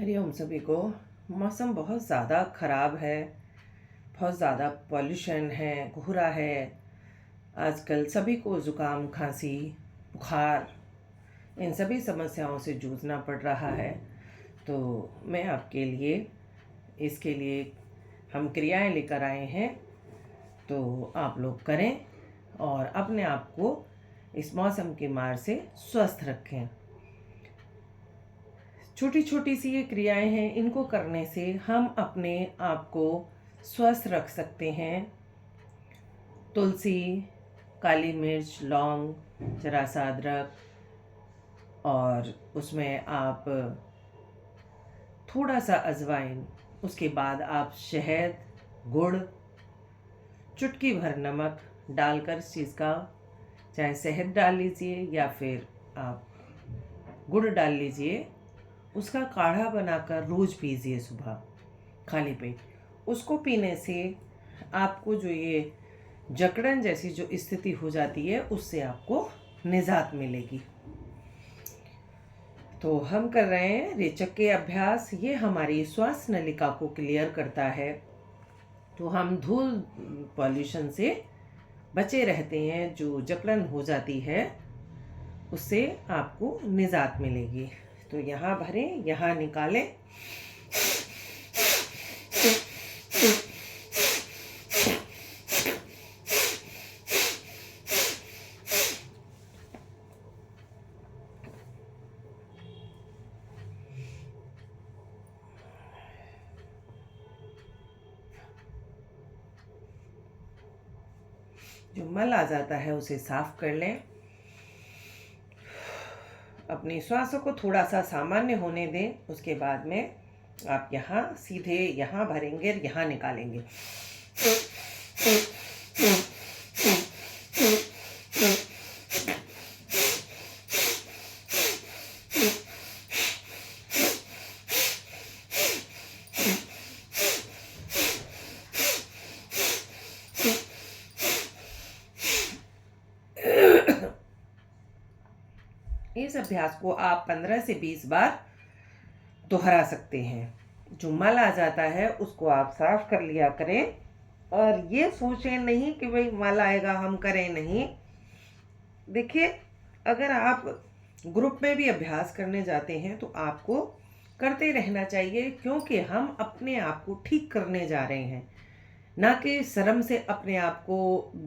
हरिओम सभी को। मौसम बहुत ज़्यादा ख़राब है, बहुत ज़्यादा पॉल्यूशन है, कोहरा है। आजकल सभी को ज़ुकाम, खांसी, बुखार, इन सभी समस्याओं से जूझना पड़ रहा है। तो मैं आपके लिए इसके लिए हम क्रियाएं लेकर आए हैं, तो आप लोग करें और अपने आप को इस मौसम की मार से स्वस्थ रखें। छोटी छोटी सी ये क्रियाएं हैं, इनको करने से हम अपने आप को स्वस्थ रख सकते हैं। तुलसी, काली मिर्च, लौंग, जरा सा अदरक और उसमें आप थोड़ा सा अजवाइन, उसके बाद आप शहद, गुड़, चुटकी भर नमक डालकर इस चीज़ का चाहे शहद डाल लीजिए या फिर आप गुड़ डाल लीजिए, उसका काढ़ा बनाकर रोज़ पीजिए सुबह खाली पेट। उसको पीने से आपको जो ये जकड़न जैसी जो स्थिति हो जाती है, उससे आपको निजात मिलेगी। तो हम कर रहे हैं रेचक के अभ्यास। ये हमारी श्वास नलिका को क्लियर करता है, तो हम धूल पॉल्यूशन से बचे रहते हैं। जो जकड़न हो जाती है उससे आपको निजात मिलेगी। तो यहाँ भरें, यहाँ निकालें। जो मल आ जाता है उसे साफ कर लें। अपनी श्वासों को थोड़ा सा सामान्य होने दें। उसके बाद में आप यहाँ सीधे यहाँ भरेंगे, यहाँ निकालेंगे। इस अभ्यास को आप 15 से 20 बार दोहरा सकते हैं। जो मल आ जाता है उसको आप साफ कर लिया करें, और ये सोचें नहीं कि भाई मल आएगा हम करें नहीं। देखिए, अगर आप ग्रुप में भी अभ्यास करने जाते हैं तो आपको करते रहना चाहिए, क्योंकि हम अपने आप को ठीक करने जा रहे हैं, ना कि शर्म से अपने आप को।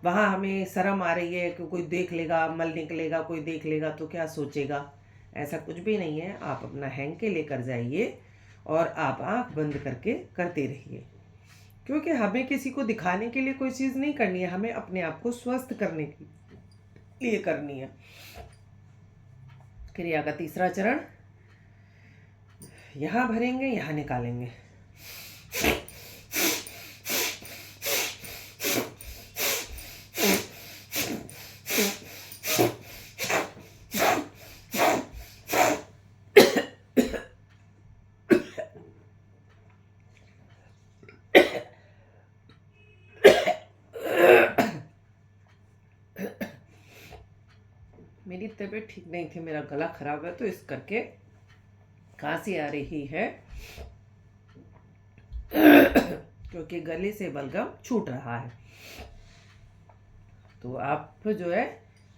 वहाँ हमें शर्म आ रही है कि कोई देख लेगा, मल निकलेगा, कोई देख लेगा तो क्या सोचेगा। ऐसा कुछ भी नहीं है। आप अपना हैंके लेकर जाइए और आप आंख बंद करके करते रहिए, क्योंकि हमें किसी को दिखाने के लिए कोई चीज़ नहीं करनी है, हमें अपने आप को स्वस्थ करने के लिए करनी है। क्रिया का तीसरा चरण, यहाँ भरेंगे, यहाँ निकालेंगे। मेरी तबीयत ठीक नहीं थी, मेरा गला खराब है, तो इस करके खांसी आ रही है, क्योंकि गले से बलगम छूट रहा है। तो आप जो है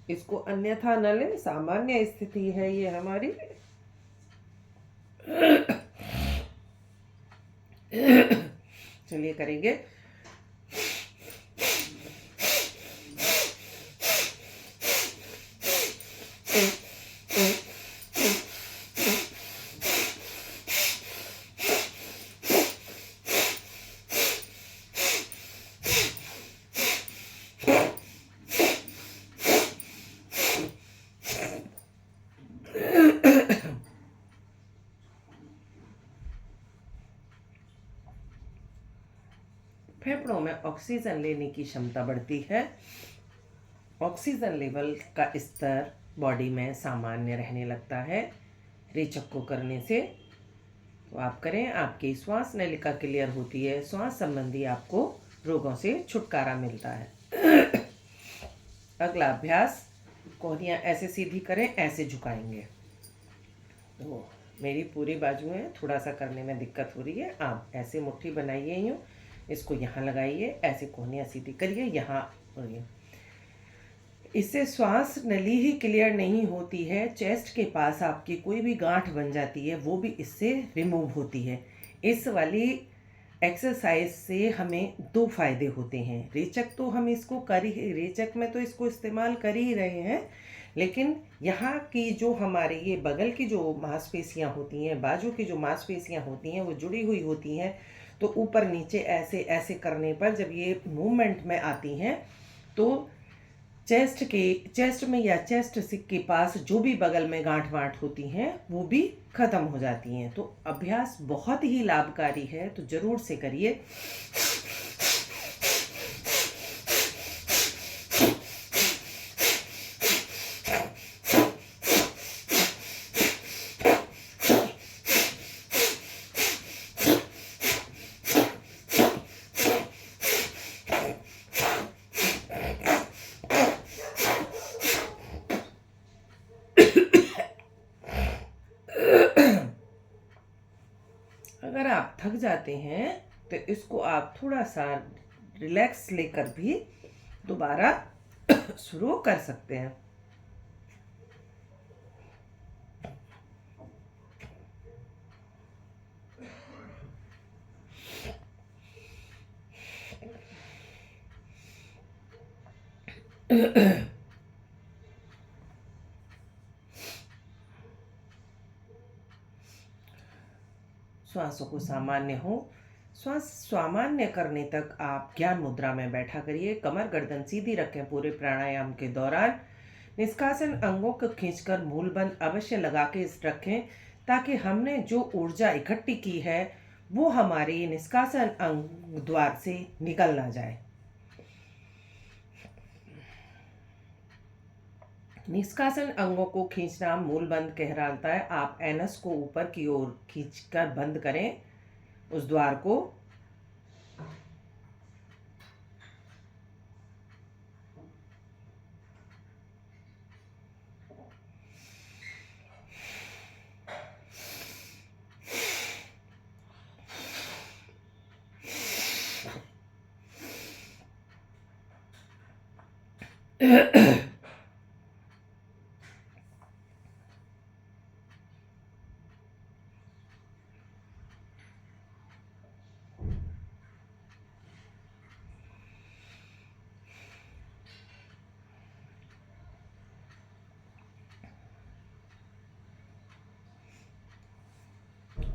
इसको अन्यथा न लें, सामान्य स्थिति है ये हमारी। चलिए करेंगे। फेफड़ों में ऑक्सीजन लेने की क्षमता बढ़ती है। ऑक्सीजन लेवल का स्तर बॉडी में सामान्य रहने लगता है रेचक को करने से। तो आप करें, आपकी श्वास नलिका क्लियर होती है, श्वास संबंधी आपको रोगों से छुटकारा मिलता है। अगला अभ्यास, कोहनियाँ ऐसे सीधी करें, ऐसे झुकाएंगे। तो मेरी पूरी बाजू है, थोड़ा सा करने में दिक्कत हो रही है। आप ऐसे मुट्ठी बनाइए, यूँ इसको यहाँ लगाइए, ऐसे कोहनियाँ सीधी करिए, यहाँ करिए। इससे श्वास नली ही क्लियर नहीं होती है, चेस्ट के पास आपकी कोई भी गांठ बन जाती है वो भी इससे रिमूव होती है। इस वाली एक्सरसाइज से हमें दो फायदे होते हैं। रेचक तो हम इसको कर ही, रेचक में तो इसको इस्तेमाल कर ही रहे हैं, लेकिन यहाँ की जो हमारे ये बगल की जो मांसपेशियाँ होती हैं, बाजू की जो मांसपेशियाँ होती हैं वो जुड़ी हुई होती हैं। तो ऊपर नीचे ऐसे ऐसे करने पर जब ये मूवमेंट में आती हैं तो चेस्ट में या चेस्ट सिक के पास जो भी बगल में गांठ वांठ होती हैं वो भी ख़त्म हो जाती हैं। तो अभ्यास बहुत ही लाभकारी है, तो ज़रूर से करिए। अगर आप थक जाते हैं तो इसको आप थोड़ा सा रिलैक्स लेकर भी दोबारा शुरू कर सकते हैं। श्वासों को सामान्य हो, श्वास सामान्य करने तक आप ज्ञान मुद्रा में बैठा करिए। कमर गर्दन सीधी रखें पूरे प्राणायाम के दौरान। निष्कासन अंगों को खींचकर मूलबंध अवश्य लगा के रखें, ताकि हमने जो ऊर्जा इकट्ठी की है वो हमारे निष्कासन अंग द्वार से निकल ना जाए। निष्कासन अंगों को खींचना मूल बंद कहलाता है। आप एनस को ऊपर की ओर खींचकर बंद करें उस द्वार को।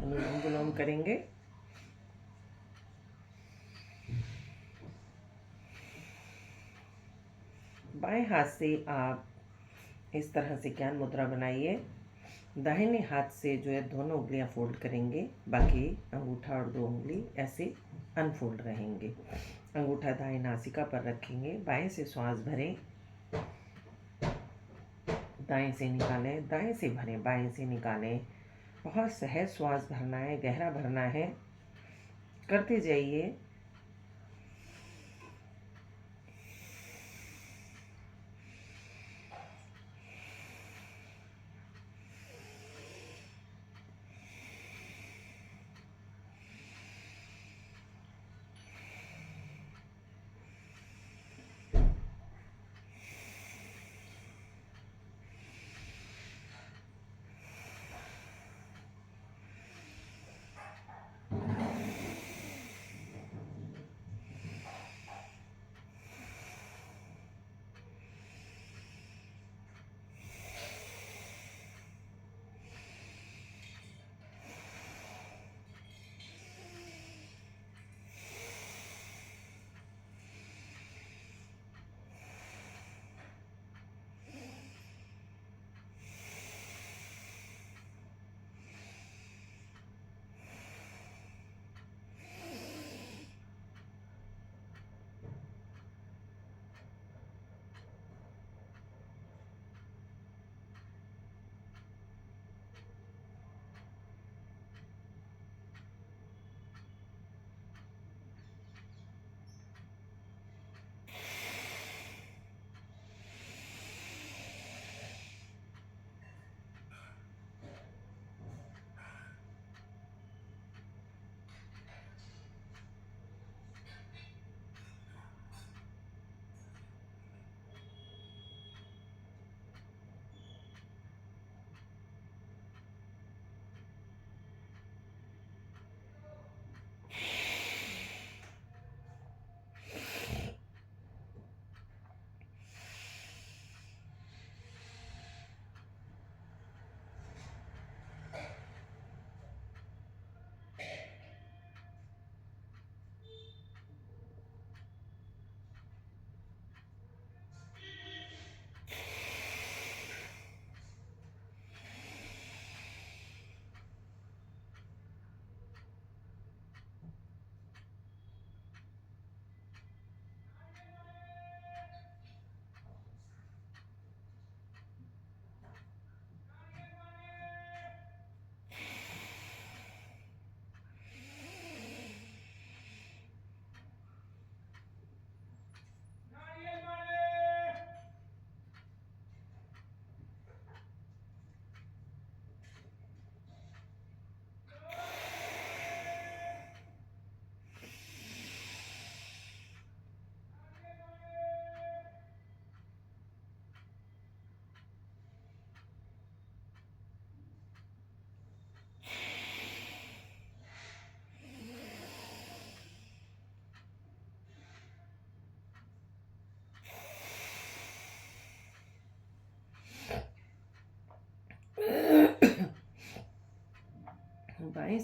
अनुलोम विलोम करेंगे। बाएं हाथ से आप इस तरह से ज्ञान मुद्रा बनाइए। दाहिने हाथ से जो है दोनों उंगलियां फोल्ड करेंगे, बाकी अंगूठा और दो उंगली ऐसे अनफोल्ड रहेंगे। अंगूठा दाएं नासिका पर रखेंगे। बाएं से श्वास भरें, दाएं से निकालें, दाएं से भरें, बाएं से निकालें। बहुत सहज श्वास भरना है, गहरा भरना है। करते जाइए।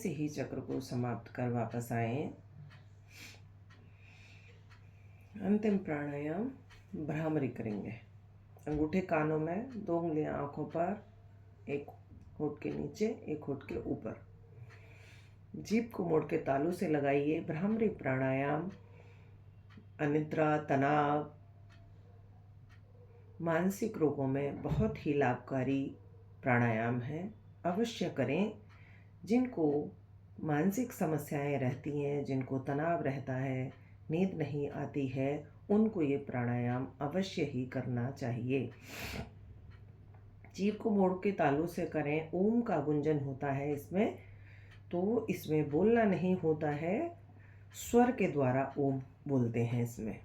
से ही चक्र को समाप्त कर वापस आए। अंतिम प्राणायाम भ्रामरी करेंगे। अंगूठे कानों में, 2 उंगलियां आंखों पर, एक होठ के नीचे, एक होठ के ऊपर। जीभ को मोड़ के तालू से लगाइए। भ्रामरी प्राणायाम अनिद्रा, तनाव, मानसिक रोगों में बहुत ही लाभकारी प्राणायाम है। अवश्य करें। जिनको मानसिक समस्याएं रहती हैं, जिनको तनाव रहता है, नींद नहीं आती है, उनको ये प्राणायाम अवश्य ही करना चाहिए। जीभ को मोड़ के तालू से करें। ओम का गुंजन होता है इसमें, तो इसमें बोलना नहीं होता है, स्वर के द्वारा ओम बोलते हैं इसमें।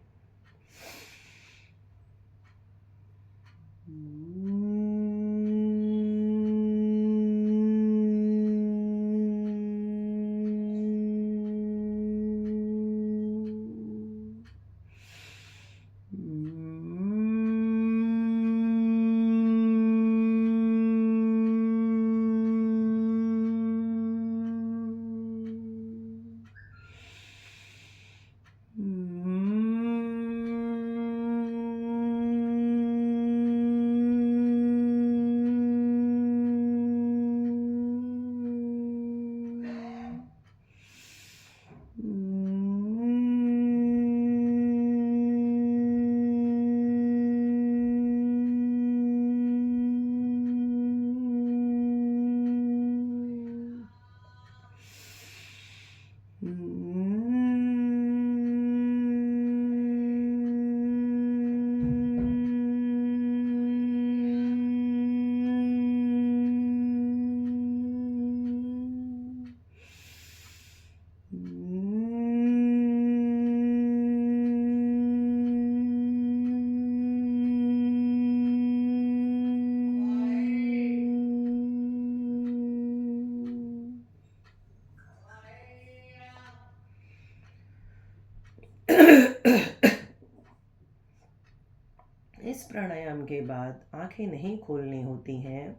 इस प्राणायाम के बाद आंखें नहीं खोलनी होती हैं।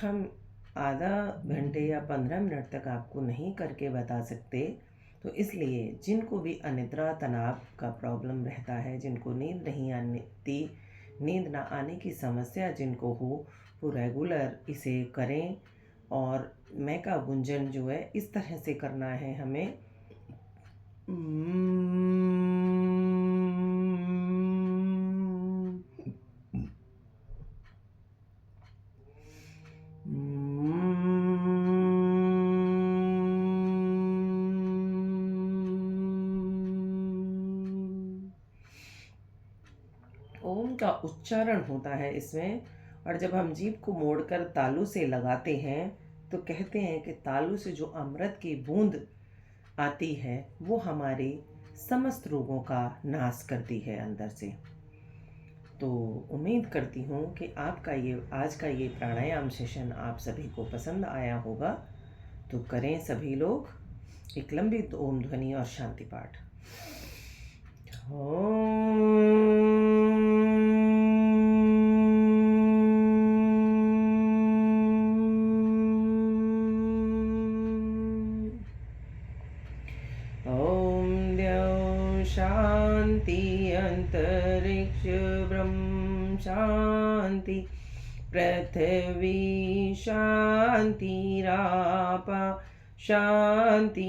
हम आधा घंटे या 15 मिनट तक आपको नहीं करके बता सकते। तो इसलिए जिनको भी अनिद्रा, तनाव का प्रॉब्लम रहता है, जिनको नींद नहीं आती, नींद ना आने की समस्या जिनको हो, वो रेगुलर इसे करें। और मैं का गुंजन जो है इस तरह से करना है हमें। ओम का उच्चारण होता है इसमें। और जब हम जीभ को मोड़कर तालू से लगाते हैं तो कहते हैं कि तालू से जो अमृत की बूंद आती है वो हमारे समस्त रोगों का नाश करती है अंदर से। तो उम्मीद करती हूँ कि आपका ये आज का ये प्राणायाम सेशन आप सभी को पसंद आया होगा। तो करें सभी लोग एक लंबी ओम ध्वनि और शांति पाठ। ओम द्यौः शांति अंतरिक्ष ब्रह्म शांति पृथ्वी शांतिराप शांतिरोषधय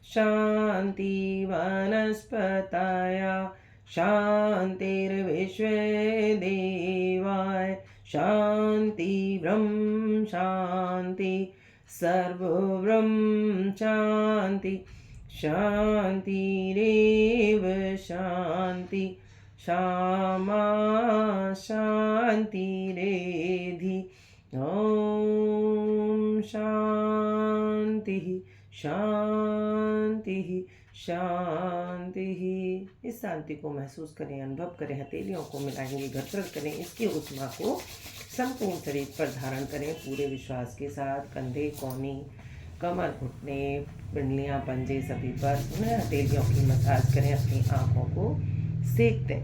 शांति वनस्पतय शांतिर्विश्वे देवाय शांति ब्रह्म शांति सर्वब्रह्म शांति शांतिरेव शांति क्षमा शांतिरेधि। ओम शांति शांति शांति। इस शांति को महसूस करें, अनुभव करें। हथेलियों को मिलाएं हुए गड़गड़ करें। इसकी उष्मा को संपूर्ण शरीर पर धारण करें पूरे विश्वास के साथ। कंधे, कोहनी, कमर, घुटने, पिंडलियां, पंजे सभी पर उन्हें हथेलियों की मसाज करें। अपनी आंखों को सेक दें।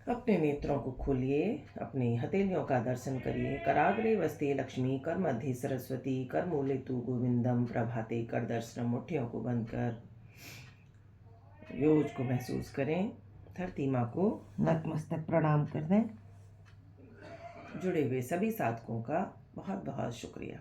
अपने नेत्रों को खोलिए, अपनी हथेलियों का दर्शन करिए। कराग्रे वस्ते लक्ष्मी, कर मध्य सरस्वती, कर मूले तु गोविंदम, प्रभाते कर दर्शनम। मुट्ठियों को बंद कर योज को महसूस करें। धरती माँ को नतमस्तक प्रणाम कर दें। जुड़े हुए सभी साधकों का बहुत बहुत शुक्रिया।